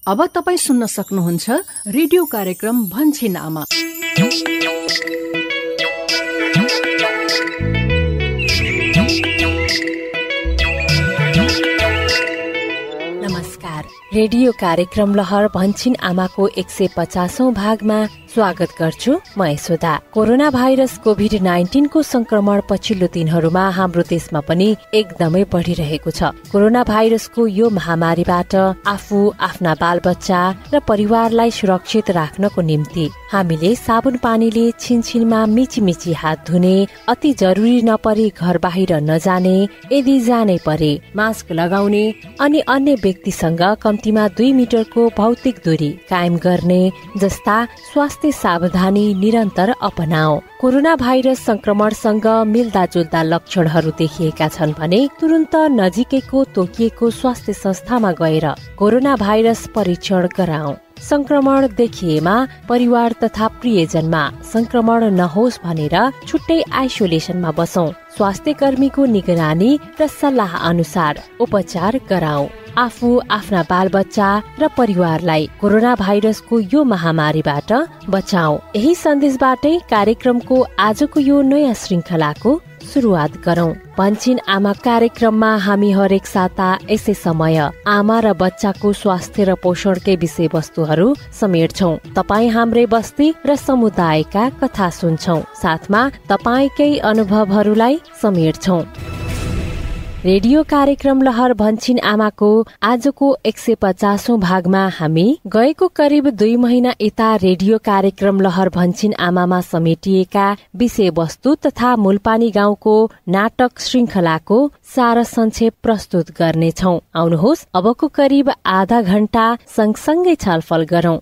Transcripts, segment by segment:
अब तपाईँ सुन्न सक्नुहुन्छ रेडियो कार्यक्रम भन्छिन आमा। नमस्कार, रेडियो कार्यक्रम लहर भन्छिन आमाको 150औं भागमा स्वागत गर्छु। म यशोदा। कोरोना भाइरस कोभिड-19 को संक्रमण पछिल्लो दिनहरूमा हाम्रो देशमा पनि एकदमै बढिरहेको छ। कोरोना भाइरसको यो महामारीबाट आफू, आफ्ना बालबच्चा र परिवारलाई सुरक्षित राख्नको निम्ति हामीले साबुन पानीले छिनछिनमा मिची हात धुने, अति जरुरी नपरे घर बाहिर नजाने, यदि जानै परे मास्क लगाउने अनि अन्य व्यक्तिसँग कम्तीमा 2 मिटरको भौतिक दूरी कायम गर्ने जस्ता स्वास्थ्य सावधानी निरन्तर अपनाऊ। कोरोना भाइरस संक्रमणसँग मिल्दाजुल्दा लक्षणहरू देखिएका छन् भने तुरन्त नजिकैको तोकिएको स्वास्थ्य संस्थामा गएर कोरोना भाइरस परीक्षण गराऊ। संक्रमण देखिएमा परिवार तथा प्रियजनमा संक्रमण नहोस् भनेर छुट्टै आइसोलेसनमा बसौं। स्वास्थ्य कर्मीको निगरानी र सल्लाह अनुसार उपचार गराऊ। आफू, आफ्ना बालबच्चा र परिवारलाई कोरोना भाइरसको यो महामारीबाट बचाऊ। यही सन्देशबाटै कार्यक्रमको आजको यो नयाँ श्रृंखलाको सुरुवात गरौं। भन्छिन आमा कार्यक्रममा हामी हरेक साता यसै समय आमा र बच्चाको स्वास्थ्य र पोषणकै विषयवस्तुहरू समेट्छौं। तपाई हाम्रै बस्ती र समुदायका कथा सुन्छौं, साथमा तपाईकै अनुभवहरूलाई समेट्छौं। रेडियो कार्यक्रम लहर भन्छिन आमाको आजको 150औं भागमा हामी गएको करिब 2 महिना यता रेडियो कार्यक्रम लहर भन्छिन आमामा समेटिएका विषयवस्तु तथा मूलपानी गाउँको नाटक श्रृंखलाको सार संक्षेप प्रस्तुत गर्नेछौं। आउनुहोस् अबको करिब आधा घण्टा सँगसँगै छलफल गरौं।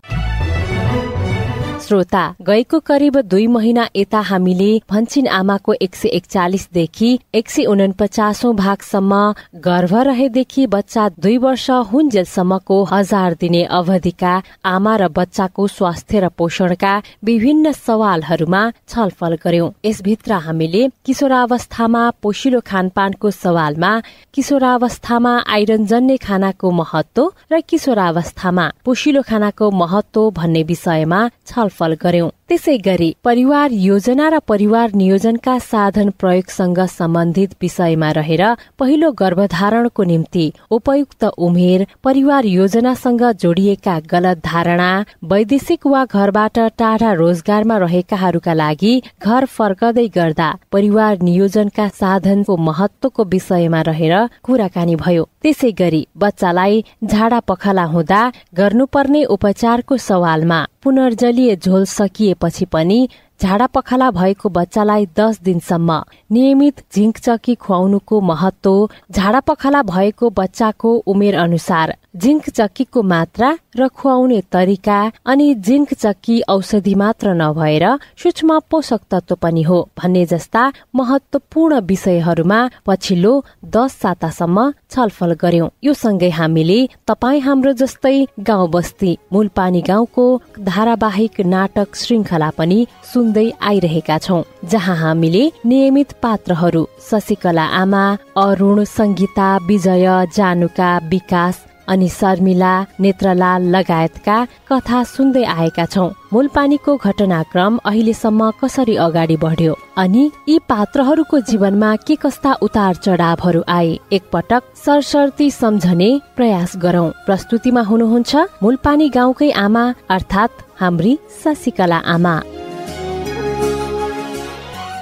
श्रोता, गएको करिब 2 महिना यता हामीले भन्छिन आमाको 141 देखि 149औं भागसम्म गर्भ रहेदेखि बच्चा 2 वर्ष हुन्जेलसम्मको 1000 दिने अवधिका आमा र बच्चाको स्वास्थ्य र पोषणका विभिन्न सवालहरूमा छलफल गर्यौं। यसभित्र हामीले किशोरावस्थामा पोषिलो खानपानको सवालमा किशोरावस्थामा आइरन जन्य खानाको महत्व र किशोरावस्थामा पोषिलो खानाको महत्व भन्ने विषयमा छलफल गर्यौं। त्यसै गरी परिवार योजना र परिवार नियोजनका साधन प्रयोगसँग सम्बन्धित विषयमा रहेर पहिलो गर्भधारणको निम्ति उपयुक्त उमेर, परिवार योजनासँग जोडिएका गलत धारणा, वैदेशिक वा घरबाट टाढा रोजगारमा रहेकाहरूका लागि घर फर्कदै गर्दा परिवार नियोजनका साधनको महत्वको विषयमा रहेर कुराकानी भयो। त्यसै गरी बच्चालाई झाडा पखाला हुँदा गर्नुपर्ने उपचारको सवालमा पुनर्जलीय झोल सकिएपछि पनि झाडा पखाला भएको बच्चालाई 10 दिनसम्म नियमित जिंक चक्की खुवाउनुको महत्व, झाडा पखाला भएको बच्चाको उमेर अनुसार जिंक चक्कीको मात्रा र खुवाउने तरिका अनि जिंक चक्की औषधि मात्र नभएर सूक्ष्म पोषक तत्व पनि हो भन्ने जस्ता महत्वपूर्ण विषयहरूमा पछिल्लो 10 सातासम्म छलफल गर्यौं। यो सँगै हामीले तपाई हाम्रो जस्तै गाउँ बस्ती मूलपानी गाउँको धारावाहिक नाटक श्रृंखला पनि सुन्दै आइरहेका छौं, जहाँ हामीले नियमित पात्रहरू शशिकला आमा, अरुण, संगीता, विजय, जानुका, विकास अनि शर्मिला, नेत्रलाल लगायतका कथा सुन्दै आएका छौं। मूलपानीको घटनाक्रम अहिलेसम्म कसरी अगाडि बढ्यो अनि यी पात्रहरूको जीवनमा के कस्ता उतार चढावहरू आए, एकपटक सरसर्ती सम्झने प्रयास गरौं। प्रस्तुतिमा हुनुहुन्छ मूलपानी गाउँकै आमा अर्थात् हाम्री शशिकला आमा।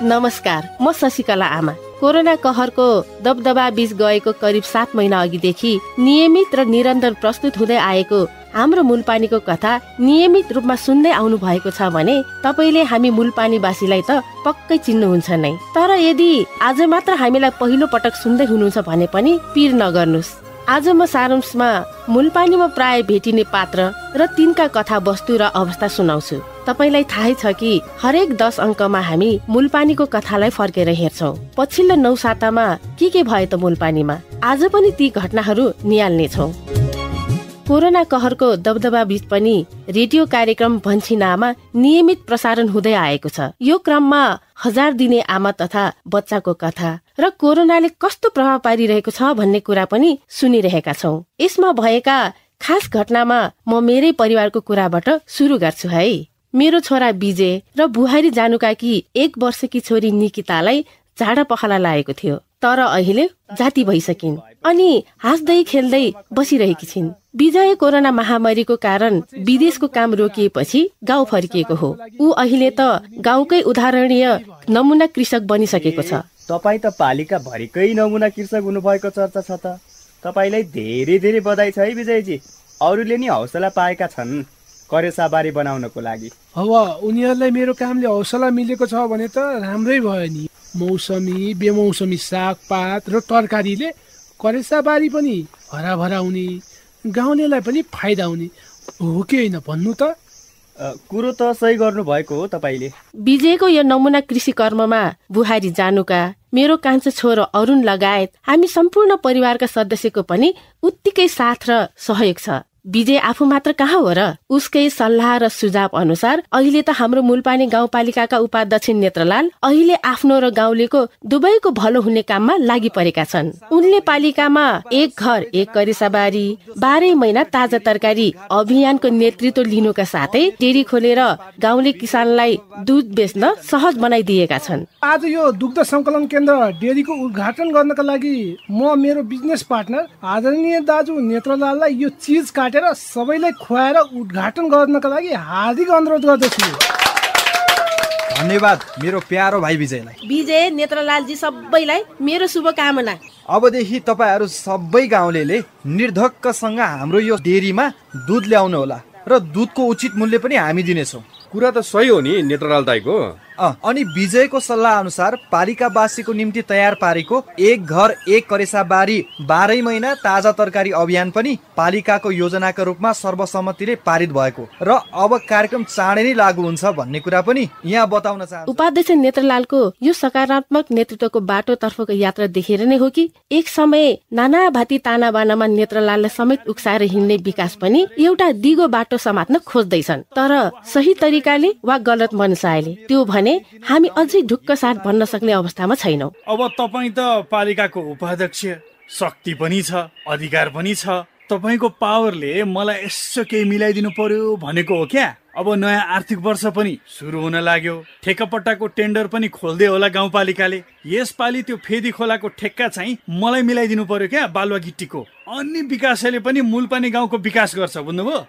नमस्कार, म शशिकला आमा। कोरोना कहरको दबदबा बीच गएको करिब 7 महिना अघिदेखि नियमित र निरन्तर प्रस्तुत हुँदै आएको हाम्रो मूलपानीको कथा नियमित रूपमा सुन्दै आउनु भएको छ भने तपाईले हामी मूलपानीवासीलाई त पक्कै चिन्नुहुन्छ नै। तर यदि आज मात्र हामीलाई पहिलो पटक सुन्दै हुनुहुन्छ भने पनि पिर नगर्नुस्। आज म सारांशमा मूलपानीमा प्राय भेटिने पात्र र तिनका कथा वस्तु र अवस्था सुनाउँछु। तपाईलाई थाहै छ कि हरेक 10 अङ्कमा हामी मूलपानीको कथालाई फर्केर हेर्छौं। पछिल्लो 9 सातामा के भयो त मूलपानीमा, आज पनि ती घटनाहरू निहाल्ने छौं। कोरोना कहरको दबदबा बीच पनि रेडियो कार्यक्रम भन्छिन आमा नियमित प्रसारण हुँदै आएको छ। यो क्रममा 1000 दिने आमा तथा बच्चाको कथा र कोरोनाले कस्तो प्रभाव पारिरहेको छ भन्ने कुरा पनि सुनिरहेका छौं। यसमा भएका खास घटनामा म मेरै परिवारको कुराबाट सुरु गर्छु है। मेरो छोरा विजय र बुहारी जानुकाकी 1 वर्षकी छोरी निकितालाई झाडा पखाला लागेको थियो, तर अहिले जाति भइसकिन् अनि हाँस्दै खेल्दै बसिरहेकी छिन्। विजय कोरोना महामारीको कारण विदेशको काम रोकिएपछि गाउँ फर्किएको हो। ऊ अहिले त गाउँकै उदाहरणीय नमुना कृषक बनिसकेको छ। तपाईँ त पालिका भरिकै नमुना कृषक हुनुभएको चर्चा छ त। तपाईँलाई धेरै धेरै बधाई छ है विजयजी। अरूले नि हौसला पाएका छन् करेसाबारी बनाउनको लागि। अब उनीहरूलाई मेरो कामले हौसला मिलेको छ भने त राम्रै भयो नि। मौसमी बेमौसमी सागपात र तरकारीले करेसाबारी पनि हराभरा हुने, गाउँलेलाई पनि फाइदा हुने हो कि होइन भन्नु त? कुरो त सही गर्नु भएको हो तपाईँले। विजयको यो नमुना कृषि कर्ममा बुहारी जानुका, मेरो कान्छो छोरो अरुण लगायत हामी सम्पूर्ण परिवारका सदस्यको पनि उत्तिकै साथ र सहयोग छ। विजय आफू मात्र कहाँ हो र? उसकै सल्लाह र सुझाव अनुसार अहिले त हाम्रो मूलपानी गाउँपालिकाका उपाध्यक्ष नेत्रलाल अहिले आफ्नो र गाउँलेको दुवैको भलो हुने काममा लागि परेका छन्। उनले पालिकामा 1 घर 1 करेसाबारी 12 महिना ताजा तरकारी अभियानको नेतृत्व लिनुका साथै डेरी खोलेर गाउँले किसानलाई दुध बेच्न सहज बनाइदिएका छन्। आज यो दुग्ध संकलन केन्द्र डेरीको उद्घाटन गर्नका लागि म मेरो बिजनेस पार्टनर आदरणीय दाजु नेत्रलाललाई यो चीज काटेर सबैलाई खुवाएर उद्घाटन गर्नका लागि हार्दिक अनुरोध गर्दछु। धन्यवाद मेरो प्यारो भाइ विजयलाई। विजय नेत्रलालजी सबैलाई मेरो शुभकामना। अबदेखि तपाईहरू सबै गाउँलेले निर्धक्कसँग हाम्रो यो डेरीमा दुध ल्याउनु होला र दुधको उचित मूल्य पनि हामी दिनेछौँ। कुरा त सही हो नि नेत्रलाल दाइको। अनि विजयको सल्लाह अनुसार पालिकावासीको निम्ति तयार पारेको 1 घर 1 करेसाबारी 12 महिना ताजा तरकारी अभियान पनि पालिकाको योजनाका रूपमा सर्वसम्मतिले पारित भएको र अब कार्यक्रम चाँडै नै लागू हुन्छ भन्ने कुरा पनि यहाँ बताउन चाहन्छु। उपाध्यक्ष नेत्रलालको यो सकारात्मक नेतृत्वको बाटोतर्फको यात्रा देखेर नै हो कि एक समय नाना भाती ताना बानामा नेत्रलाललाई समेत उक्साएर हिँड्ने विकास पनि एउटा दिगो बाटो समात्न खोज्दैछन्, तर सही तरिकाले वा गलत मनसायले। त्यो भने हामी अझै ढुक्क साथ भन्न सक्ने अवस्थामा छैनौं। अब तपाईँ त पालिकाको उपाध्यक्ष, शक्ति पनि छ, अधिकार पनि छ। तपाईको पावरले मलाई यसो केही मिलाइदिनु पर्यो भनेको हो क्या? अब नयाँ आर्थिक वर्ष पनि सुरु हुन लाग्यो। ठेक्कापट्टाको टेन्डर पनि खोल्दै होला गाउँपालिकाले। यसपालि त्यो फेदी खोलाको ठेक्का चाहिँ मलाई मिलाइदिनु पर्यो क्या बालुवा गिट्टीको। अनि विकासले पनि मूलपानी गाउँको विकास गर्छ, बुझ्नुभयो?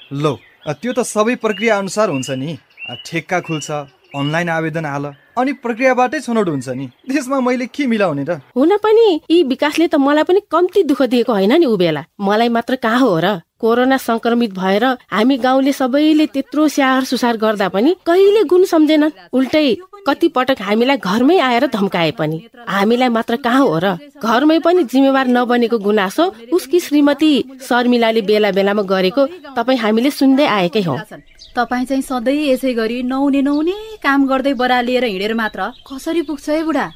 लो त्यो त सबै प्रक्रिया अनुसार हुन्छ नि। ठेक्का खुल्छ, अनलाइन आवेदन हाल, अनि प्रक्रियाबाटै छनौट हुन्छ नि। त्यसमा मैले के मिलाउने र? हुन पनि यी विकासले त मलाई पनि कम्ती दुःख दिएको होइन नि। उ बेला मलाई मात्र कहाँ हो र? कोरोना संक्रमित भएर हामी गाउँले सबैले त्यत्रो स्याहार सुसार गर्दा पनि कहिले गुण सम्झेनन्। उल्टै कति पटक हामीलाई घरमै आएर धम्काए पनि। हामीलाई मात्र कहाँ हो र? घरमै पनि जिम्मेवार नबनेको गुनासो उसकी श्रीमती शर्मिलाले बेला बेलामा गरेको तपाईँ हामीले सुन्दै आएकै हौ। तपाईँ चाहिँ सधैँ यसै गरी नहुने काम गर्दै बरा लिएर हिँडेर मात्र कसरी पुग्छ है बुढा?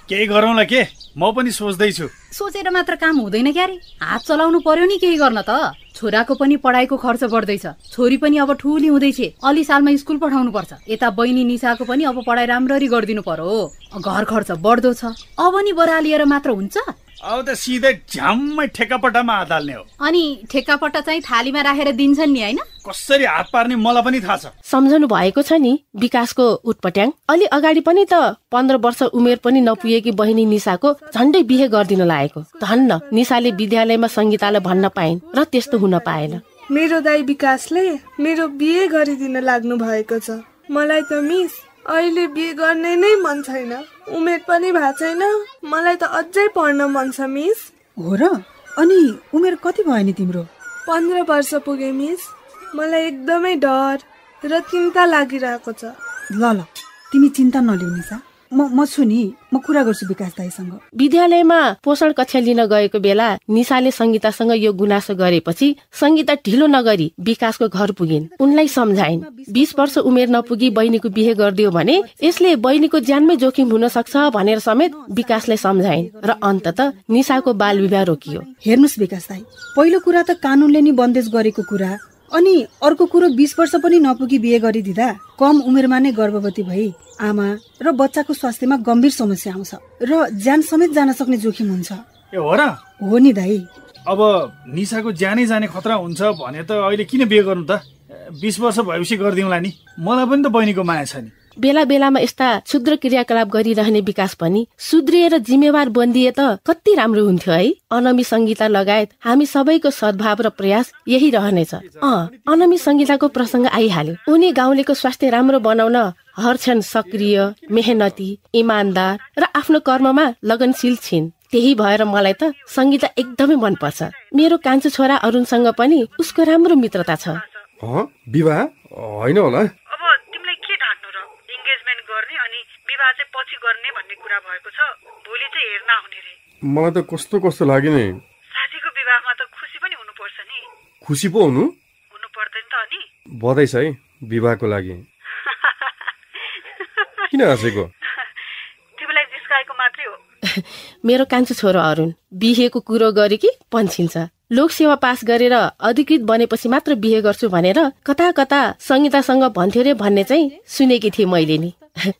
केही गरौँला के, म पनि सोच्दैछु। सोचेर मात्र काम हुँदैन क्यारे, हात चलाउनु पर्यो नि केही गर्न त। छोराको पनि पढाइको खर्च बढ्दैछ, छोरी पनि अब ठुली हुँदैछ, अलि सालमा स्कुल पठाउनु पर्छ। यता बहिनी निसाको पनि अब पढाइ राम्ररी गरिदिनु पर्यो। घर खर्च बढ्दो छ, अब नि बरा लिएर मात्र हुन्छ? अब त सिधै झ्याम्मै ठेक्कापट्टामा हात हाल्ने हो। अनि ठेक्कापट्टा चाहिँ थालीमा राखेर दिन्छन् नि, होइन? कसरी हात पार्ने मलाई पनि थाहा छ। सम्झनु भएको छ नि विकासको उटपट्याङ। अलि अगाडि पनि त 15 वर्ष उमेर पनि नपुगेकी बहिनी निसाको झन्डै बिहे गरिदिन लागेको। धन्न निसाले विद्यालयमा संगीतालाई भन्न पाइन् र त्यस्तो हुन पाएन। मेरो दाइ विकासले मेरो बिहे गरिदिन लाग्नु भएको छ। मलाई त मिस अहिले बिहे गर्ने नै मन छैन, उमेर पनि भएको छैन। मलाई त अझै पढ्न मन छ मिस। हो र? अनि उमेर कति भयो नि तिम्रो? 15 वर्ष पुगे मिस। मलाई एकदमै डर र चिन्ता लागिरहेको छ। ल तिमी चिन्ता नलिऊ निसा, म छु नि, म कुरा गर्छु विकास दाइसँग। विद्यालयमा पोषण कक्षा लिन गएको बेला निसाले संगीतासँग यो गुनासो गरेपछि संगीता ढिलो नगरी विकासको घर पुगिन्। उनलाई सम्झाइन् 20 वर्ष उमेर नपुगी बहिनीको बिहे गरिदियो भने यसले बहिनीको ज्यानमै जोखिम हुन सक्छ भनेर समेत विकासलाई सम्झाइन् र अन्ततः निसाको बाल विवाह रोकियो। हेर्नुस् विकास दाइ, पहिलो कुरा त कानूनले नि बन्देज गरेको कुरा, अनि अर्को कुरो 20 वर्ष पनि नपुगी बिहे गरिदिँदा कम उमेरमा नै गर्भवती भई आमा र बच्चाको स्वास्थ्यमा गम्भीर समस्या आउँछ र ज्यान समेत जान सक्ने जोखिम हुन्छ। ए हो र? हो नि दाइ। अब निसाको ज्यानै जाने खतरा हुन्छ भने त अहिले किन बिहे गर्नु त? 20 वर्ष भएपछि गरिदिउँला नि। मलाई पनि त बहिनीको माया छ नि। बेला बेलामा यस्ता क्षुद्र क्रियाकलाप गरिरहने विकास पनि सुध्रिएर जिम्मेवार बनिए त कति राम्रो हुन्थ्यो है। अनमी संगीता लगायत हामी सबैको सद्भाव र प्रयास यही रहनेछ। अनमी संगीताको प्रसङ्ग आइहाल्यो। उनी गाउँलेको स्वास्थ्य राम्रो बनाउन हरक्षण सक्रिय, मेहनती, इमान्दार र आफ्नो कर्ममा लगनशील छिन्। त्यही भएर मलाई त संगीता एकदमै मनपर्छ। मेरो कान्छो छोरा अरुणसँग पनि उसको राम्रो मित्रता छ। विवाह होइन होला? अब तिमीलाई के ढाट्नु र? इन्गेजमेन्ट गर्ने अनि विवाह चाहिँ पछि गर्ने भन्ने कुरा भएको छ। भोलि चाहिँ हेर्न आउने रे। मलाई त कस्तो लाग्यो नि। साथीको विवाहमा त खुसी पनि हुनुपर्छ नि। खुसी पो हुनु पर्दैन त अनि? बधाई छ है विवाहको लागि। किन हाँसेको? तिमीलाई जिस्काएको मात्रै हो। मेरो कान्छो छोरो अरुण बिहेको कुरो गरे कि पन्छिन्छ। लोकसेवा पास गरेर अधिकृत बनेपछि मात्र बिहे गर्छु भनेर कता कता संगीतासँग भन्थ्यो रे भन्ने चाहिँ सुनेकी थिएँ मैले नि।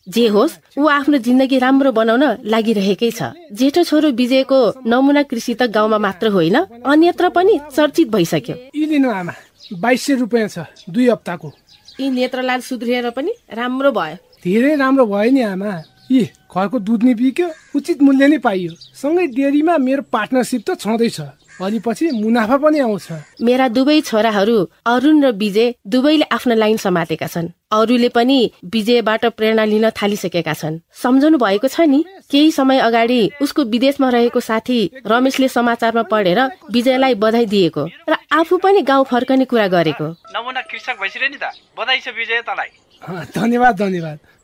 जे होस्, ऊ आफ्नो जिन्दगी राम्रो बनाउन लागिरहेकै छ। जेठो छोरो विजयको नमुना कृषि त गाउँमा मात्र होइन, अन्यत्र पनि चर्चित भइसक्यो। लिनु आमा, 2200 रुपियाँ छ 2 हप्ताको। यी नेत्रलाल सुध्रिएर पनि राम्रो भयो। धेरै राम्रो भयो नि आमा। यी घरको दुध नि बिक्यो, उचित मूल्य नै पाइयो। सँगै डेरीमा मेरो पार्टनरसिप त छँदैछ। अनि पछि मुनाफा पनि आउँछ। मेरा दुवै छोराहरू अरुण र विजय दुवैले आफ्नो लाइन समातेका छन्। अरूले पनि विजयबाट प्रेरणा लिन थालिसकेका छन्। सम्झनु भएको छ नि, केही समय अगाडि उसको विदेशमा रहेको साथी रमेशले समाचारमा पढेर विजयलाई बधाई दिएको र आफू पनि गाउँ फर्कने कुरा गरेको। नमुना कृषक भइसक्यो नि त। बधाई छ विजय तलाई। धन्यवाद।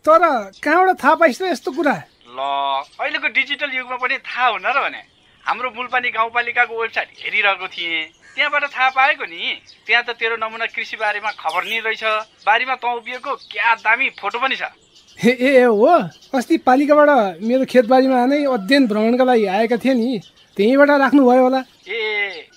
तर कहाँबाट थाहा पाइस् त यस्तो कुरा? ल, अहिलेको डिजिटल युगमा पनि थाहा हुन र भने हाम्रो मूलपानी गाउँपालिकाको वेबसाइट हेरिरहेको थिएँ, त्यहाँबाट थाहा पाएको नि। त्यहाँ त तेरो नमुना कृषि बारेमा खबर नि रहेछ। बारीमा तँ उभिएको क्या दामी फोटो पनि छ। ए हो, अस्ति पालिकाबाट मेरो खेतबारीमा नै अध्ययन भ्रमणका लागि आएका थिए नि, त्यहीँबाट राख्नुभयो होला।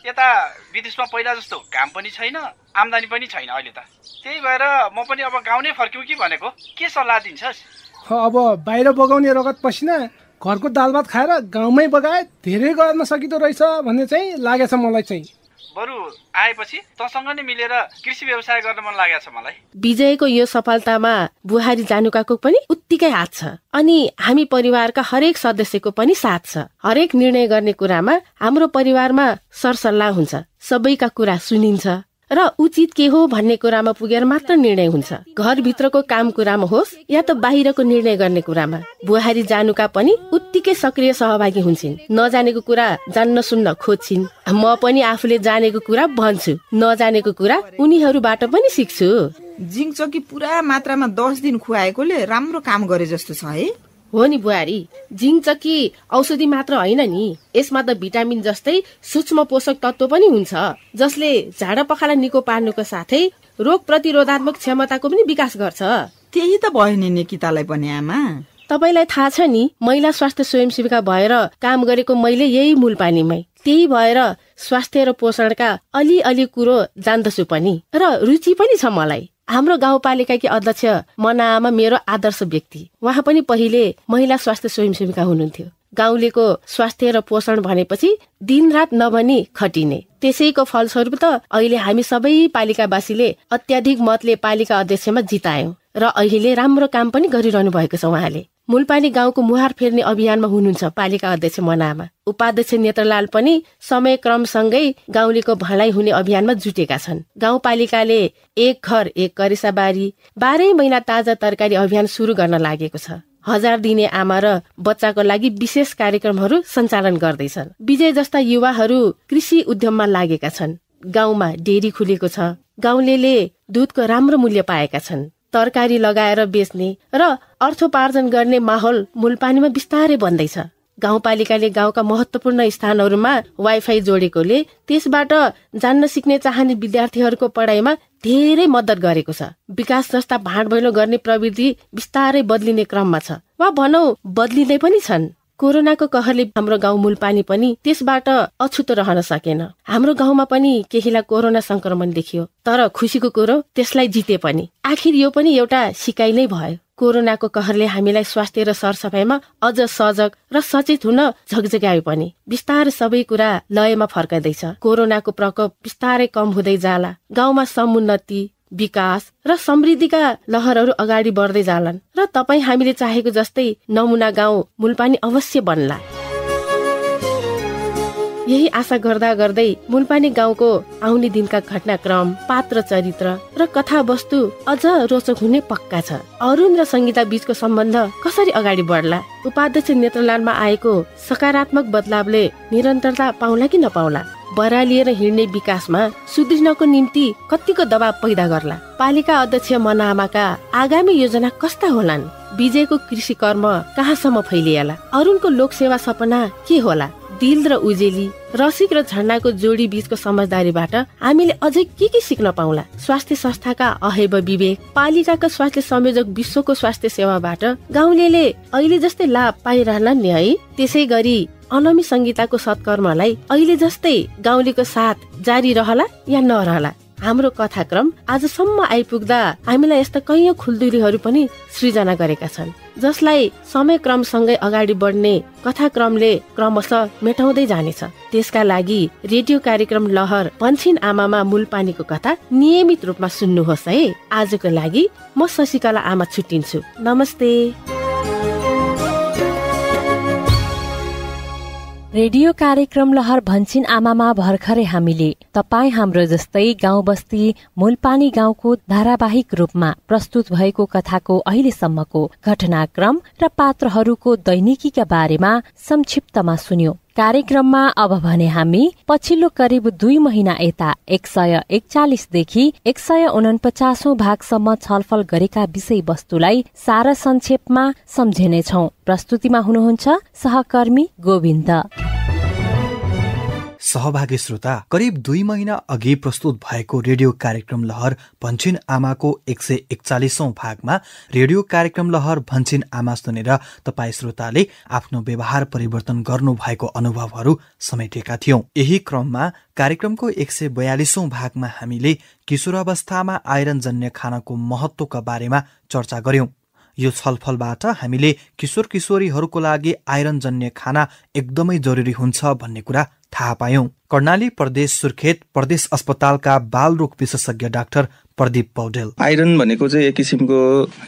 यता विदेशमा पहिला जस्तो काम पनि छैन, आम्दानी पनि छैन अहिले त। त्यही भएर म पनि अब गाउँ नै फर्क्यौँ कि भनेको। के सल्लाह दिन्छस्? अब बाहिर बगाउने रगत पसिना घरको दाल भात खाएर गाउँमै बगाए धेरै गर्न सकिँदो रहेछ भन्ने चाहिँ लागेछ मलाई चाहिँ। बरु आएपछि तँसँग नै मिलेर कृषि व्यवसाय गर्न मन लागेको छ मलाई। विजयको यो सफलतामा बुहारी जानुकाको पनि उत्तिकै हात छ। अनि हामी परिवारका हरेक सदस्यको पनि साथ छ। हरेक निर्णय गर्ने कुरामा हाम्रो परिवारमा सरसल्लाह हुन्छ। सबैका कुरा सुनिन्छ र उचित के हो भन्ने कुरामा पुगेर मात्र निर्णय हुन्छ। घरभित्रको काम कुरामा होस् या त बाहिरको निर्णय गर्ने कुरामा बुहारी जानुका पनि उत्तिकै सक्रिय सहभागी हुन्छन्। नजानेको कुरा जान्न सुन्न खोज्छिन्। म पनि आफूले जानेको कुरा भन्छु, नजानेको कुरा उनीहरूबाट पनि सिक्छु। जिङ्चकी पुरा मात्रामा 10 दिन खुवाएकोले राम्रो काम गरे जस्तो छ है। हो नि बुहारी, जिङ्चकी औषधि मात्र होइन नि, यसमा त भिटामिन जस्तै सूक्ष्म पोषक तत्व पनि हुन्छ, जसले झाडा पखाला निको पार्नुको साथै रोग प्रतिरोधात्मक क्षमताको पनि विकास गर्छ। त्यही त भयो नि निकितालाई पनि आमा। तपाईलाई थाहा छ नि, महिला स्वास्थ्य स्वयंसेविका भएर काम गरेको मैले यही मूलपानीमै। त्यही भएर स्वास्थ्य र पोषणका अलि कुरो जान्दछु पनि र रुचि पनि छ मलाई। हाम्रो गाउँपालिकाकी अध्यक्ष मना आमा मेरो आदर्श व्यक्ति। उहाँ पनि पहिले महिला स्वास्थ्य स्वयंसेविका हुनुहुन्थ्यो। गाउँलेको स्वास्थ्य र पोषण भनेपछि दिनरात नभनी खटिने। त्यसैको फलस्वरूप त अहिले हामी सबै पालिकावासीले अत्याधिक मतले पालिका अध्यक्षमा जितायौं र अहिले राम्रो काम पनि गरिरहनु भएको छ उहाँले। मूलपानी गाउँको मुहार फेर्ने अभियानमा हुनुहुन्छ पालिका अध्यक्ष मनामा। उपाध्यक्ष नेत्रलाल पनि समय क्रमसँगै गाउँलेको भलाइ हुने अभियानमा जुटेका छन्। गाउँपालिकाले एक घर एक करेसाबारी 12 महिना ताजा तरकारी अभियान सुरु गर्न लागेको छ। 1000 दिने आमा र बच्चाको लागि विशेष कार्यक्रमहरू सञ्चालन गर्दैछन्। विजय जस्ता युवाहरू कृषि उद्यममा लागेका छन्। गाउँमा डेरी खुलेको छ। गाउँलेले दुधको राम्रो मूल्य पाएका छन्। तरकारी लगाएर बेच्ने र अर्थोपार्जन गर्ने माहौल मूलपानीमा बिस्तारै बन्दैछ। गाउँपालिकाले गाउँका महत्वपूर्ण स्थानहरूमा वाइफाई जोडेकोले त्यसबाट जान्न सिक्ने चाहने विद्यार्थीहरूको पढाइमा धेरै मद्दत गरेको छ। विकास जस्ता भाँडभैलो गर्ने प्रवृत्ति बिस्तारै बदलिने क्रममा छ, वा भनौं बदलिँदै पनि छन्। कोरोनाको कहरले हाम्रो गाउँ मूलपानी पनि त्यसबाट अछुतो रहन सकेन। हाम्रो गाउँमा पनि केहीलाई कोरोना संक्रमण देखियो, तर खुसीको कुरो त्यसलाई जिते पनि। आखिर यो पनि एउटा सिकाइ नै भयो। कोरोनाको कहरले हामीलाई स्वास्थ्य र सरसफाइमा अझ सजग र सचेत हुन झकझक्यायो पनि। बिस्तारै सबै कुरा लयमा फर्कदैछ। कोरोनाको प्रकोप बिस्तारै कम हुँदै जाला। गाउँमा समुन्नति, विकास र समृद्धिका लहरहरू अगाडि बढ्दै जालान् र तपाईँ हामीले चाहेको जस्तै नमुना गाउँ मूलपानी अवश्य बन्ला। यही आशा गर्दा गर्दै मूलपानी गाउँको आउने दिनका घटनाक्रम, पात्र चरित्र र कथा वस्तु अझ रोचक हुने पक्का छ। अरुण र संगीता बीचको सम्बन्ध कसरी अगाडि बढ्ला? उपाध्यक्ष नेत्रलालमा आएको सकारात्मक बदलावले निरन्तरता पाउला कि नपाउला? बरालिएर हिँड्ने विकासमा सुदृढको निम्ति कतिको दबाव पैदा गर्ला? पालिका अध्यक्ष मनामाका आगामी योजना कस्ता होलान्? विजयको कृषि कर्म कहाँसम्म फैलिएला? अरुणको लोकसेवा सपना के होला? दिल र उजेली, रसिक र झन्डाको जोडी बीचको समझदारीबाट हामीले अझै के सिक्न पाउला? स्वास्थ्य संस्थाका अहेब विवेक, पालिकाका स्वास्थ्य संयोजक विश्वको स्वास्थ्य सेवाबाट गाउँलेले अहिले जस्तै लाभ पाइरहलान् नि है? त्यसै गरी अनमी संगीताको सत्कर्मलाई अहिले जस्तै गाउँलेको साथ जारी रहला या नरहला? हाम्रो कथाक्रम आजसम्म आइपुग्दा हामीलाई यस्ता कैयौं खुल्दुलीहरू पनि सृजना गरेका छन्, जसलाई समयक्रमसँगै अगाडि बढ्ने कथाक्रमले क्रमशः मेटाउँदै जानेछ। त्यसका लागि रेडियो कार्यक्रम लहर भन्छिन आमामा मूलपानीको कथा नियमित रूपमा सुन्नुहोस् है। आजको लागि म शशिकला आमा छुट्टिन्छु। नमस्ते। रेडियो कार्यक्रम लहर भन्छिन आमामा भर्खरै हामीले तपाई हाम्रो जस्तै गाउँ बस्ती मूलपानी गाउँको धारावाहिक रूपमा प्रस्तुत भएको कथाको अहिलेसम्मको घटनाक्रम र पात्रहरूको दैनिकीका बारेमा संक्षिप्तमा सुन्यो। कार्यक्रममा अब भने हामी पछिल्लो करिब 2 महिना यता 141 देखि 149औं भागसम्म छलफल गरेका विषयवस्तुलाई सारा संक्षेपमा सम्झिनेछौं। प्रस्तुतिमा हुनुहुन्छ सहकर्मी गोविन्द। सहभागी श्रोता, करिब 2 महिना अघि प्रस्तुत भएको रेडियो कार्यक्रम लहर भन्छिन आमाको 141औं भागमा रेडियो कार्यक्रम लहर भन्छिन आमा सुनेर तपाई श्रोताले आफ्नो व्यवहार परिवर्तन गर्नु भएको अनुभवहरू समेटेका थियौं। यही क्रममा कार्यक्रमको 142औं भागमा हामीले किशोरावस्थामा आइरन जन्य खानाको महत्वका बारेमा चर्चा गर्यौं। यो छलफलबाट हामीले किशोर किशोरीहरूको लागि आइरन जन्य खाना एकदमै जरुरी हुन्छ भन्ने कुरा थाहा पायौं। कर्णाली प्रदेश सुर्खेत प्रदेश अस्पतालका बाल रोग विशेषज्ञ डाक्टर प्रदीप पौडेल। आइरन भनेको चाहिँ एक किसिमको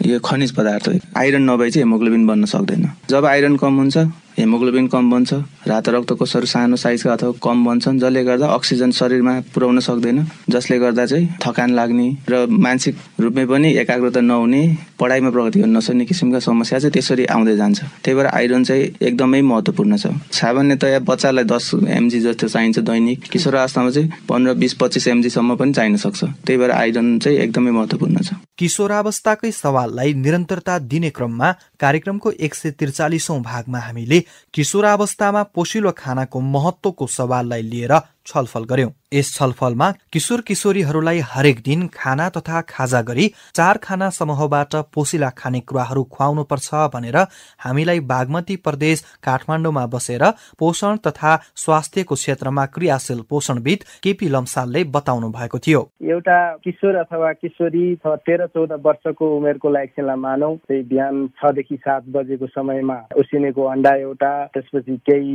यो खनिज पदार्थ हो। आइरन नभए चाहिँ हेमोग्लोबिन बन्न सक्दैन। जब आइरन कम हुन्छ हेमोग्लोबिन कम बन्छ, रातो रक्तकोषहरू सानो साइजका अथवा कम बन्छन्, जसले गर्दा अक्सिजन शरीरमा पुर्याउन सक्दैन, जसले गर्दा चाहिँ थकान लाग्ने र मानसिक रूपमै पनि एकाग्रता नहुने, पढाइमा प्रगति गर्न नसक्ने किसिमका समस्या चाहिँ त्यसरी आउँदै जान्छ। त्यही भएर आइरन चाहिँ एकदमै महत्त्वपूर्ण छ। सामान्यतया बच्चालाई 10 mg जस्तो चाहिन्छ दैनिक, किशोर अवस्थामा चाहिँ 15, 20, 25 mg सम्म पनि चाहिन सक्छ। त्यही भएर आइरन चाहिँ एकदमै महत्त्वपूर्ण छ। किशोरावस्थाकै सवाललाई निरन्तरता दिने क्रममा कार्यक्रमको 143औं भागमा हामीले किशोरावस्थामा पोषिलो खानाको महत्वको सवाललाई लिएर छलफल गर्यौं। यस छलफलमा किशोर किशोरीहरूलाई हरेक दिन खाना तथा खाजा गरी 4 खाना समूहबाट पोषिला खानेकुराहरू खुवाउनु पर्छ भनेर हामीलाई बागमती प्रदेश काठमाडौँमा बसेर पोषण तथा स्वास्थ्यको क्षेत्रमा क्रियाशील पोषणविद केपी लम्सालले बताउनु भएको थियो। एउटा किशोर अथवा किशोरी 13-14 वर्षको उमेरको एकछिनलाई मानौ, त्यही बिहान 6 देखि 7 बजेको समयमा उसिनेको अन्डा एउटा, त्यसपछि केही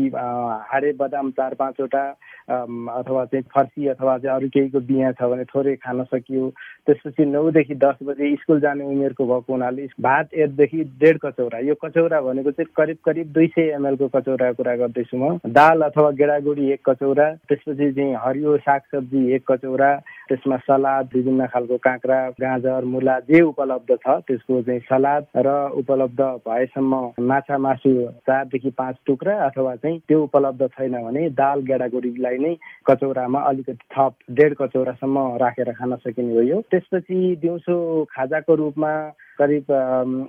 हाडे बदाम 4-5 वटा अथवा चाहिँ फर्सी अथवा चाहिँ अरू केहीको बिहा छ भने थोरै खान सकियो। त्यसपछि 9 देखि 10 बजे स्कुल जाने उमेरको भएको हुनाले भात 1 देखि 1.5 कचौरा, यो कचौरा भनेको चाहिँ करिब 200 ml को कचौराको कुरा गर्दैछु म। दाल अथवा गेडागुडी 1 कचौरा, त्यसपछि चाहिँ हरियो सागसब्जी 1 कचौरा, त्यसमा सलाद, विभिन्न खालको काँक्रा, गाजर, मुला जे उपलब्ध छ त्यसको चाहिँ सलाद, र उपलब्ध भएसम्म माछा मासु 4 देखि 5 टुक्रा, अथवा चाहिँ त्यो उपलब्ध छैन भने दाल गेडागुडीलाई नै कचौरामा अलिकति थप 1.5 कचौरासम्म राखेर खान सकिने हो यो। त्यसपछि दिउँसो खाजाको रूपमा करिब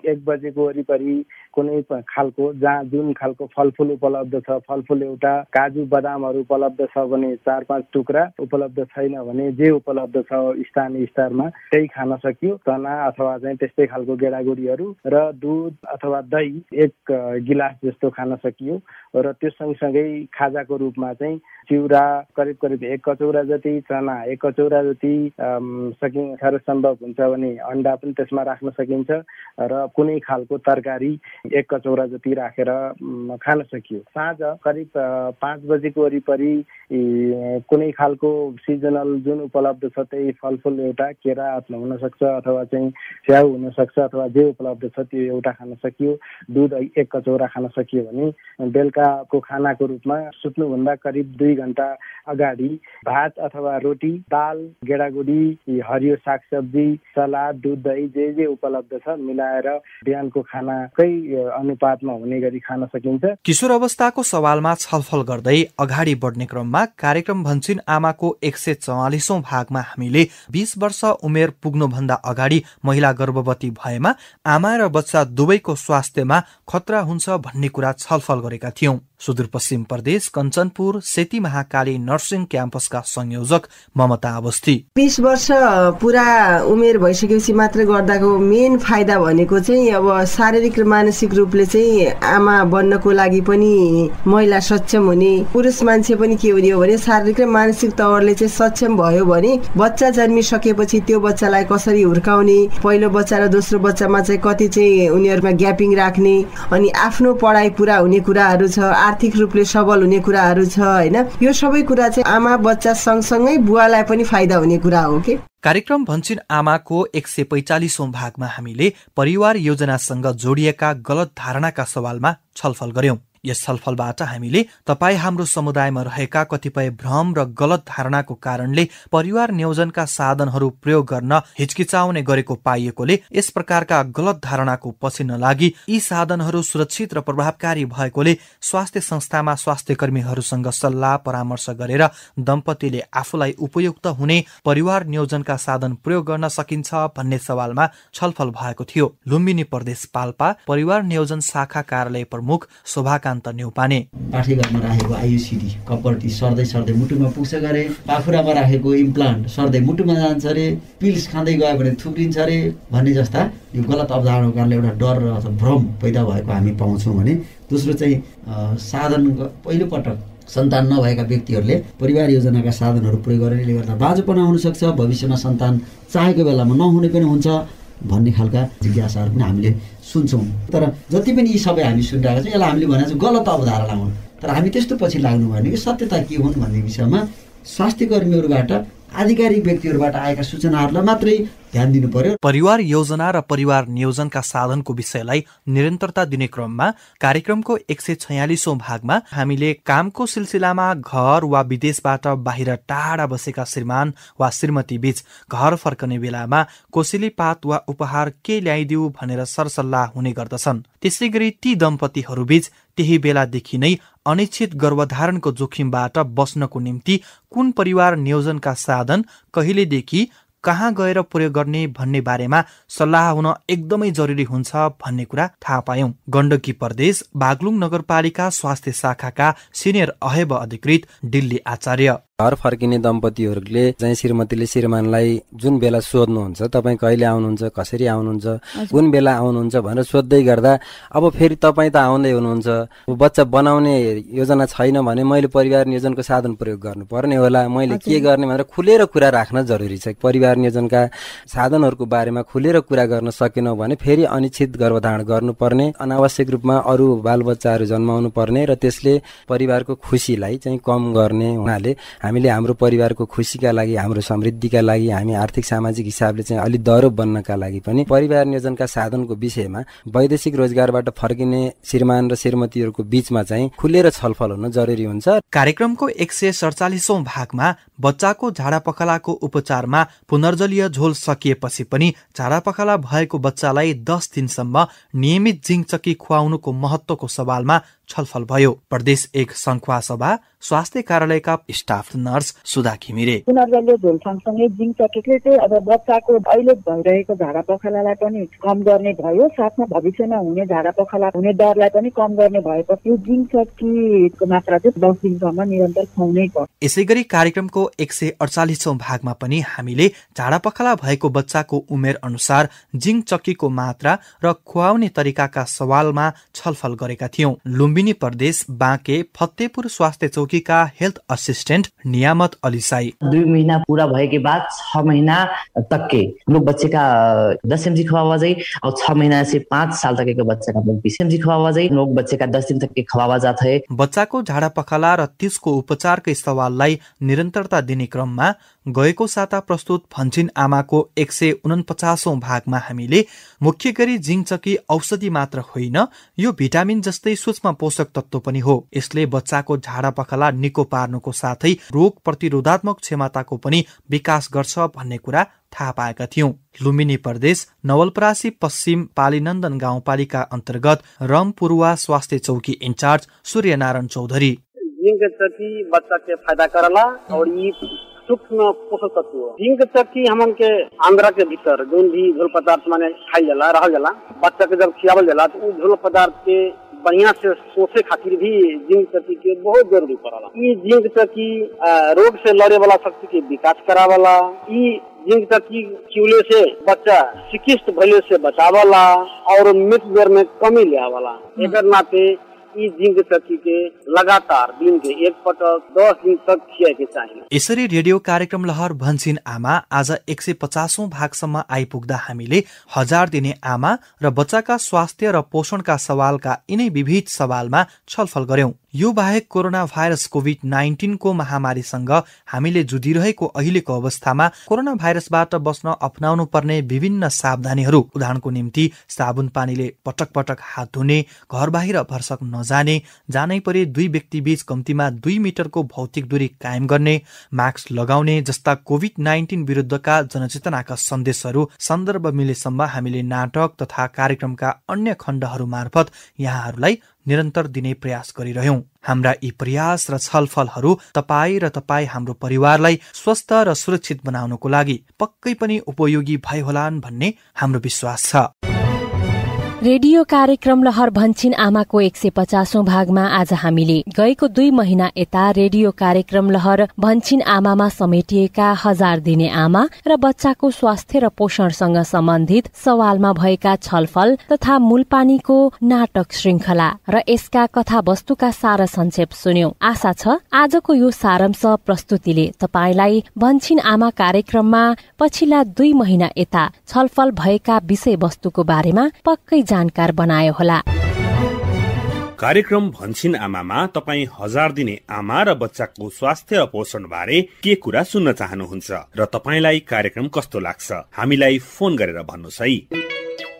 1 बजेको वरिपरि कुनै खालको जुन खालको फलफुल उपलब्ध छ, फलफुल एउटा, काजु बदामहरू उपलब्ध छ भने 4-5 टुक्रा, उपलब्ध छैन भने जे उपलब्ध छ स्थानीय स्तरमा त्यही खान सकियो। चना अथवा चाहिँ त्यस्तै खालको गेडागुडीहरू र दुध अथवा दही 1 गिलास जस्तो खान सकियो। र त्यो सँगसँगै खाजाको रूपमा चाहिँ चिउरा करिब 1 कचौरा जति, चना 1 कचौरा जति, सकिन्छ र सम्भव हुन्छ भने अन्डा पनि त्यसमा राख्न सकिन्छ र कुनै खालको तरकारी 1 कचौरा जति राखेर खान सकियो। साँझ करिब 5 बजेको वरिपरि कुनै खालको सिजनल जुन उपलब्ध छ त्यही फलफुल एउटा, केरा हुन सक्छ अथवा चाहिँ स्याउ हुन सक्छ अथवा जे उपलब्ध छ त्यो एउटा खान सकियो। दुध 1 कचौरा खान सकियो भने बेलुकाको खानाको रूपमा सुत्नुभन्दा करिब 2 घण्टा अगाडि भात अथवा रोटी, दाल, गेडागुडी, हरियो सागसब्जी, सलाद, दूध, दही जे उपलब्ध छ मिलाएर बिहानको खानाकै अनुपातमा हुने गरी खान सकिन्छ। किशोर अवस्थाको सवालमा छलफल गर्दै अगाडि बढ्ने क्रममा कार्यक्रम भन्छिन आमाको 144औं भागमा हामीले 20 वर्ष उमेर पुग्नुभन्दा अगाडि महिला गर्भवती भएमा आमा र बच्चा दुवैको स्वास्थ्यमा खतरा हुन्छ भन्ने कुरा छलफल गरेका थियौं। सुदूरपश्चिम प्रदेश कञ्चनपुर सेती महाकाली नर्सिङ क्याम्पसका संयोजक ममता अवस्थी 20 वर्ष पुरा उमेर भइसकेपछि मात्र गर्दाको मेन फाइदा भनेको चाहिँ अब शारीरिक र मानसिक रूपले चाहिँ आमा बन्नको लागि पनि महिला सक्षम हुने, पुरुष मान्छे पनि के हुने हो भने शारीरिक र मानसिक तवरले चाहिँ सक्षम भयो भने बच्चा जन्मिसकेपछि त्यो बच्चालाई कसरी हुर्काउने, पहिलो बच्चा र दोस्रो बच्चामा चाहिँ कति चाहिँ उनीहरुमा ग्यापिङ राख्ने, अनि आफ्नो पढाइ पूरा हुने कुराहरू छ, आर्थिक रूपले सबल हुने कुराहरू छ हैन। यो सबै कुरा चाहिँ आमा बच्चा सँगसँगै बुवालाई पनि फाइदा हुने कुरा हो के। कार्यक्रम भन्छिन आमाको 145औं भागमा हामीले परिवार योजनासँग जोडिएका गलत धारणाका सवालमा छलफल गर्यौं। यस छलफलबाट हामीले तपाई हाम्रो समुदायमा रहेका कतिपय भ्रम र गलत धारणाको कारणले परिवार नियोजनका साधनहरू प्रयोग गर्न हिचकिचाउने गरेको पाइएकोले यस प्रकारका गलत धारणाको पछि नलागी यी साधनहरू सुरक्षित र प्रभावकारी भएकोले स्वास्थ्य संस्थामा स्वास्थ्य कर्मीहरूसँग सल्लाह परामर्श गरेर दम्पतिले आफूलाई उपयुक्त हुने परिवार नियोजनका साधन प्रयोग गर्न सकिन्छ भन्ने सवालमा छलफल भएको थियो। लुम्बिनी प्रदेश पाल्पा परिवार नियोजन शाखा कार्यालय प्रमुख शोभाकान्त न्यौपाने पाठेघरमा राखेको आयुसिडी कप्परटी सर्दै मुटुमा पुग्छ गरे, पाखुरामा राखेको इम्प्लान्ट सर्दै मुटुमा जान्छ रे, पिल्स खाँदै गयो भने थुप्रिन्छ रे भन्ने जस्ता यो गलत अवधारणाको कारणले एउटा डर र अथवा भ्रम पैदा भएको हामी पाउँछौँ भने दोस्रो चाहिँ साधन पहिलो पटक सन्तान नभएका व्यक्तिहरूले परिवार योजनाका साधनहरू प्रयोग गर्नेले गर्दा बाँझोपना हुन सक्छ, भविष्यमा सन्तान चाहेको बेलामा नहुने पनि हुन्छ भन्ने खालका जिज्ञासाहरू पनि हामीले सुन्छौँ। तर जति पनि यी सबै हामी सुनिरहेका छौँ यसलाई हामीले भनेको गलत अवधारणा हुन्। तर हामी त्यस्तो पछि लाग्नु भने कि सत्यता के हुन् भन्ने विषयमा स्वास्थ्य कर्मीहरूबाट आधिकारिक व्यक्तिहरूबाट आएका सूचनाहरूलाई मात्रै ध्यान दिनु पर्यो। परिवार योजना र परिवार नियोजनका साधनको विषयलाई निरन्तरता दिने क्रममा कार्यक्रमको 146औं भागमा हामीले कामको सिलसिलामा घर वा विदेशबाट बाहिर टाढा बसेका श्रीमान वा श्रीमती बीच घर फर्कने बेलामा कोसेली पात वा उपहार के ल्याइदिऊ भनेर सरसल्लाह हुने गर्दछन्। त्यसै गरी ती दम्पतिहरू बीच त्यही बेलादेखि नै अनिश्चित गर्भधारणको जोखिमबाट बस्नको निम्ति कुन परिवार नियोजनका साधन कहिलेदेखि कहाँ गएर प्रयोग गर्ने भन्ने बारेमा सल्लाह हुन एकदमै जरुरी हुन्छ भन्ने कुरा थाहा पायौं। गण्डकी प्रदेश बागलुङ नगरपालिका स्वास्थ्य शाखाका सिनियर अहेब अधिकृत दिल्ली आचार्य घर फर्किने दम्पतिहरूले चाहिँ श्रीमतीले श्रीमानलाई जुन बेला सोध्नुहुन्छ तपाईँ कहिले आउनुहुन्छ, कसरी आउनुहुन्छ, कुन बेला आउनुहुन्छ भनेर सोध्दै गर्दा अब फेरि तपाईँ त आउँदै हुनुहुन्छ, बच्चा बनाउने योजना छैन भने मैले परिवार नियोजनको साधन प्रयोग गर्नुपर्ने होला, मैले के गर्ने भनेर खुलेर कुरा राख्न जरुरी छ। परिवार नियोजनका साधनहरूको बारेमा खुलेर कुरा गर्न सकेनौँ भने फेरि अनिश्चित गर्भधारण गर्नुपर्ने, अनावश्यक रूपमा अरू बालबच्चाहरू जन्माउनु पर्ने र त्यसले परिवारको खुसीलाई चाहिँ कम गर्ने हुनाले हामीले हाम्रो परिवारको खुसीका लागि, हाम्रो समृद्धिका लागि, हामी आर्थिक सामाजिक हिसाबले चाहिँ अलि दह्रो बन्नका लागि पनि परिवार नियोजनका साधनको विषयमा वैदेशिक रोजगारबाट फर्किने श्रीमान र श्रीमतीहरूको बीचमा चाहिँ खुलेर छलफल हुन जरुरी हुन्छ। कार्यक्रमको 147औं भागमा बच्चाको झाडापखालाको उपचारमा पुनर्जलीय झोल सकिएपछि पनि झाडापखाला भएको बच्चालाई 10 दिनसम्म नियमित जिङ्क चक्की खुवाउनुको महत्त्वको सवालमा छलफल भयो। प्रदेश 1 सङ्खुवा सभा स्वास्थ्य कार्यालयका स्टाफ नर्स सुधा घिमिरे। पुनर्जनले झोल सँगसँगै जिङ्क चकितले चाहिँ अब बच्चाको अहिले भइरहेको झाडा पखालालाई पनि कम गर्ने भयो, साथमा भविष्यमा हुने झाडा पखाला हुने दरलाई पनि कम गर्ने भएपछि यो जिङ्क चकीको मात्रा चाहिँ 10 दिनसम्म निरन्तर खुवाउनै पर्छ। यसैगरी कार्यक्रमको 148औं भागमा पनि हामीले झाडा पखाला भएको बच्चाको उमेर अनुसार जिङ्क चक्कीको मात्रा र खुवाउने तरिकाका सवालमा छलफल गरेका थियौं। लुम्बिनी प्रदेश बाँके फतेपुर स्वास्थ्य चौकीका हेल्थ असिस्टेंट नियामत अलीसाई। 2 महीना पूरा भए के बाद 6 महीना तक के लोग बच्चे का 10 mg खवावा जाए और 6 महीना से 5 साल तक के बच्चे का 20 mg खवावा जाए। लोग बच्चे का 10 दिन तक के खवावा जाता है। बच्चाको झाडा पखाला र त्यसको उपचारकै सवाललाई निरन्तरता दिने क्रममा गएको साता प्रस्तुत भन्छिन आमाको 149औं भागमा हामीले मुख्य गरी जिङ्क चकी औषधि मात्र होइन, यो भिटामिन जस्तै सूक्ष्म पोषक तत्व पनि हो। यसले बच्चाको झाडा पखाला निको पार्नुको साथै रोग प्रतिरोधात्मक क्षमताको पनि विकास गर्छ भन्ने कुरा थाहा पाएका थियौं। लुम्बिनी प्रदेश नवलपरासी पश्चिम पालीनन्दन गाउँपालिका अन्तर्गत रमपुरुवा स्वास्थ्य चौकी इन्चार्ज सूर्यनारायण चौधरी। जिंक चक्की बच्चा के फायदा करला और ये सूक्ष्म पोषक तत्व जिंक चक्की हमन के आंध्रा के भीतर जोन भी झोल पदार्थ माने खाई जाला रहल जाला, बच्चा के जब खियावल जाला तो झोल पदार्थ के बढ़िया से सोचे खातिर भी जिंक चक्की के बहुत जरूरी पड़ला। ये जिंक चक्की रोग से लड़े वाला शक्ति के विकास करावला। ये जिंक चक्की खिउले से बच्चा चिकित्सक भले से बचावला और मृत्यु दर में कमी ले आवाला। एकर नाते यी जिंक चक्की के लगातार दिन के एक पटक 10 दिन तक खियाके चाहिए। यसरी रेडियो कार्यक्रम लहर भन्छिन आमा आज 150औं भागसम्म आइपुग्दा हामीले 1000 दिने आमा र बच्चाका स्वास्थ्य र पोषणका सवालका यिनै विविध सवालमा छलफल गर्यौं। यो बाहेक कोरोना भाइरस कोभिड-19 को महामारीसँग हामीले जुधिरहेको अहिलेको अवस्थामा कोरोना भाइरसबाट बस्न अपनाउनु पर्ने विभिन्न सावधानीहरू, उदाहरणको निम्ति साबुन पानीले पटक पटक हात धुने, घर बाहिर भरसक नजाने, जानै परे 2 व्यक्ति बीच कम्तीमा 2 मिटरको भौतिक दूरी कायम गर्ने, मास्क लगाउने जस्ता कोभिड-19 विरुद्धका जनचेतनाका सन्देशहरू सन्दर्भ मिलेसम्म हामीले नाटक तथा कार्यक्रमका अन्य खण्डहरू मार्फत यहाँहरूलाई निरन्तर दिने प्रयास गरिरह्यौं। हाम्रा यी प्रयास र छलफलहरू तपाई र तपाई हाम्रो परिवारलाई स्वस्थ र सुरक्षित बनाउनको लागि पक्कै पनि उपयोगी भए होलान् भन्ने हाम्रो विश्वास छ। रेडियो कार्यक्रम लहर भन्छिन आमाको 150औं भागमा आज हामीले गएको 2 महिना यता रेडियो कार्यक्रम लहर भन्छिन आमामा समेटिएका 1000 दिने आमा र बच्चाको स्वास्थ्य र पोषणसँग सम्बन्धित सवालमा भएका छलफल तथा मूलपानीको नाटक श्रृंखला र यसका कथा वस्तुका सार संक्षेप सुन्यौं। आशा छ आजको यो सारांश प्रस्तुतिले तपाईलाई भन्छिन आमा कार्यक्रममा पछिल्ला 2 महिना यता छलफल भएका विषयवस्तुको बारेमा पक्कै जानकार बनायो होला। कार्यक्रम भन्छिन आमामा तपाई 1000 दिने आमा र बच्चाको स्वास्थ्य र पोषण बारे के कुरा सुन्न चाहनुहुन्छ र तपाईलाई कार्यक्रम कस्तो लाग्छ, हामीलाई फोन गरेर भन्नुहोस् है।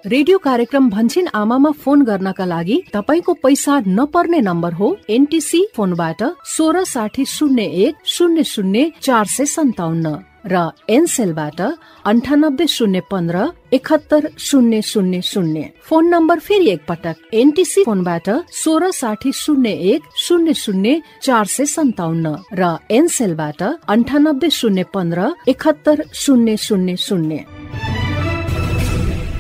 रेडियो कार्यक्रम भन्छिन आमामा फोन गर्नका लागि तपाईको पैसा नपर्ने नम्बर हो एनटीसी फोनबाट 166001 00 457 र एनसेलबाट 980115 71000। फोन नम्बर फेरि एकपटक एनटीसी फोनबाट 166001 00 457 र एनसेलबाट 980115 71000।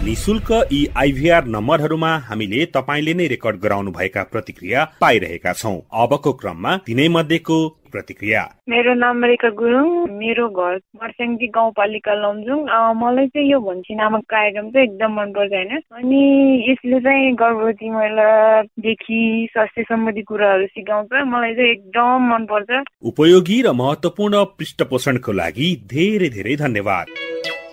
निशुल्क यी आइभीआर नम्बरहरूमा हामीले तपाईले नै रेकर्ड गराउनु भएका प्रतिक्रिया पाइरहेका छौं। अबको क्रममा तिनै मध्येको प्रतिक्रिया। मेरो नाम रेखा गुरुङ, मेरो घर मर्स्याङजी गाउँपालिका लमजुङ। मलाई चाहिँ यो भन्छिन आमा कार्यक्रम चाहिँ एकदम मनपर्छ होइन। अनि यसले चाहिँ गर्भवती महिलादेखि स्वास्थ्य सम्बन्धी कुराहरू सिकाउँछ। मलाई चाहिँ एकदम मनपर्छ। उपयोगी र महत्वपूर्ण पृष्ठपोषणको लागि धेरै धेरै धन्यवाद।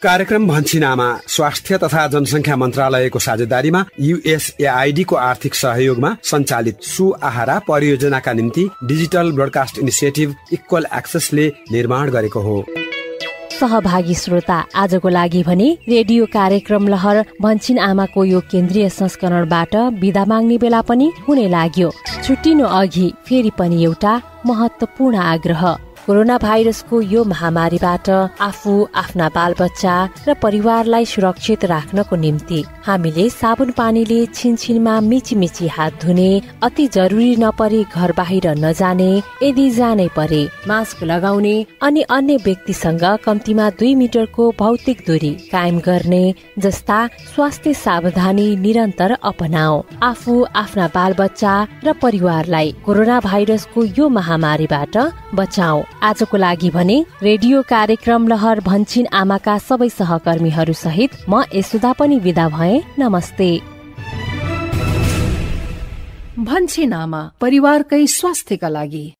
कार्यक्रम भन्छिन आमा स्वास्थ्य तथा जनसंख्या मन्त्रालयको साझेदारीमा USAID को आर्थिक सहयोगमा सञ्चालित सुआहारा परियोजनाका निम्ति डिजिटल ब्रोडकास्ट इनिसिएटिभ इक्वल एक्सेसले निर्माण गरेको हो। सहभागी श्रोता, आजको लागि भने रेडियो कार्यक्रम लहर भन्छिन आमाको यो केन्द्रीय संस्करणबाट बिदा माग्ने बेला पनि हुने लाग्यो। छुट्टिनु अघि फेरि पनि एउटा महत्वपूर्ण आग्रह। कोरोना भाइरसको यो महामारीबाट आफू, आफ्ना बालबच्चा र परिवारलाई सुरक्षित राख्नको निम्ति हामीले साबुन पानीले छिनछिनमा मिची हात धुने, अति जरुरी नपरे घर बाहिर नजाने, यदि जानै परे मास्क लगाउने अनि अन्य व्यक्तिसँग कम्तीमा 2 मिटरको भौतिक दूरी कायम गर्ने जस्ता स्वास्थ्य सावधानी निरन्तर अपनाऊ। आफू, आफ्ना बालबच्चा र परिवारलाई कोरोना भाइरसको यो महामारीबाट बचाऊ। आजको लागि भने रेडियो कार्यक्रम लहर भन्छिन आमाका सबै सहकर्मीहरू सहित म यसुदा पनि विदा भए। नमस्ते। भन्छिन आमा, परिवारकै स्वास्थ्यका लागि।